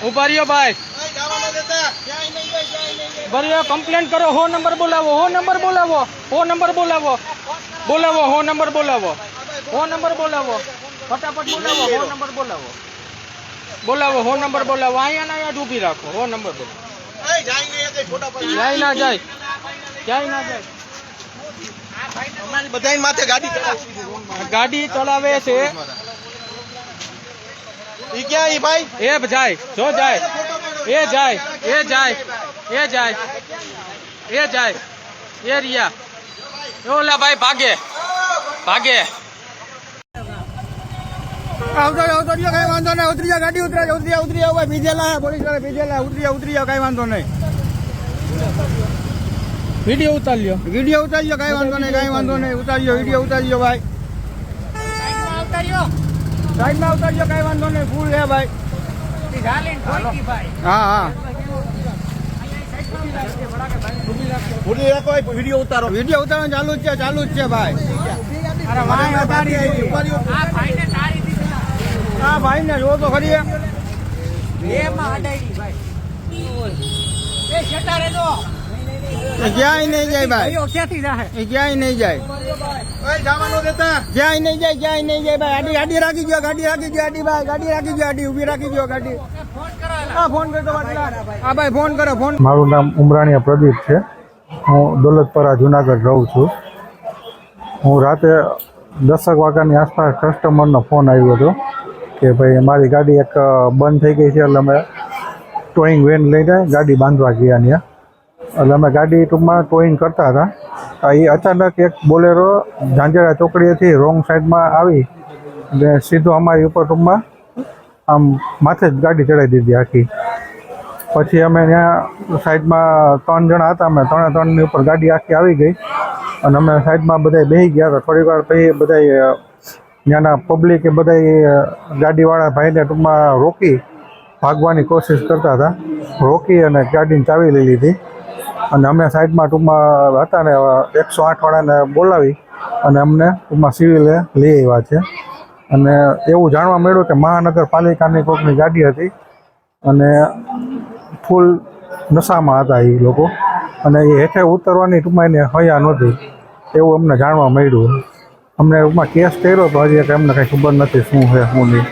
ઉભા રહ્યો ભાઈ, ભર્યો કમ્પ્લેન કરો. હો નંબર બોલાવો, હો નંબર બોલાવો, હો નંબર બોલાવો, બોલાવો હો નંબર બોલાવો, હો નંબર બોલાવો, ફટાફટ બોલાવો, હો નંબર બોલાવો, બોલાવો હો નંબર બોલાવો. અહીંયા ના અહીંયા જ ઊભી રાખો. હો નંબર બોલાવો. જાય ના જાય, જાય ના જાય. બધા માથે ગાડી ચલાવે છે. ઈ ક્યાં ઈ ભાઈ? એ જાય, જો જાય, એ જાય, એ જાય, એ જાય, એ જાય, એ રિયા. ઓલા ભાઈ ભાગે, ભાગે. આવતો આવતો કઈ વાંધો નહીં. ઉતરી જા, ગાડી ઉતરી જા, ઉતરી જાવ ભાઈ. બીજે લાયા પોલીસ વાળા, બીજે લાયા. ઉતરી જાવ, કઈ વાંધો નહીં. વિડીયો ઉતાર્યો, વિડીયો ઉતાર્યો, કઈ વાંધો નહીં, કઈ વાંધો નહીં. ઉતાર્યો, વિડીયો ઉતાર્યો ભાઈ. સાઈડમાં ઉતાર્યો, કઈ વાંધો નહીં. ફૂલ હે ભાઈ. હા હા, વિડીયો ઉતારો. વિડીયો ઉતારવાનું ચાલુ જ છે, ચાલુ જ છે ભાઈ. હા ભાઈ ને જો તો ખરી. ક્યાંય નહીં જાય ભાઈ, ક્યાંય નહીં જાય, ક્યાંય નહીં જાય, ક્યાંય નહીં જાય ભાઈ. ગાડી રાખી ગયો, ગાડી રાખી ગયો, ગાડી ભાઈ, ગાડી રાખી ગયો, ગાડી ઉભી રાખી ગયો, ગાડી. હા ફોન કરતો. હા ભાઈ ફોન કરો, ફોન. મારું નામ ઉમરાણીયા પ્રદીપ છે. હું દોલતપરા જુનાગઢ રહું છું. હું રાતે 10 વાગ્યાની આસપાસ કસ્ટમરનો ફોન આવ્યો હતો કે ભાઈ મારી ગાડી એક બંધ થઈ ગઈ છે, એટલે અમે ટોઈંગ વેન લઈને ગાડી બાંધવા ગયા ત્યાં. એટલે અમે ગાડી ટૂંકમાં ટોઈંગ કરતા હતા. એ અચાનક એક બોલેરો ઝાંઝરા ચોકડીએથી રોંગ સાઈડમાં આવી અને સીધો અમારી ઉપર ટૂંકમાં આમ માથે જ ગાડી ચડાવી દીધી આખી. પછી અમે ત્યાં સાઈડમાં 3 જણા હતા, અમે 3ની ઉપર ગાડી આખી આવી ગઈ અને અમે સાઈડમાં બધા બેસી ગયા હતા. થોડી વાર પછી બધા ત્યાંના પબ્લિકે બધા ગાડીવાળા ભાઈને ટૂંકમાં રોકી ભાગવાની કોશિશ કરતા હતા. રોકી અને ગાડીની ચાવી લઈ લીધી અને અમે સાઈડમાં ટૂંકમાં હતા ને 108 વાળાને બોલાવી અને અમને ટૂંકમાં સિવિલે લઈ આવ્યા છે. અને એવું જાણવા મળ્યું કે મહાનગરપાલિકાની કોઈકની ગાડી હતી અને ફૂલ નશામાં હતા એ લોકો, અને એ હેઠે ઉતરવાની ટૂંકમાં એને હૈયા નહોતી એવું અમને જાણવા મળ્યું. અમને ટૂંકમાં કેસ કર્યો તો હજી અમને કંઈ ખબર નથી શું છે શું નહીં.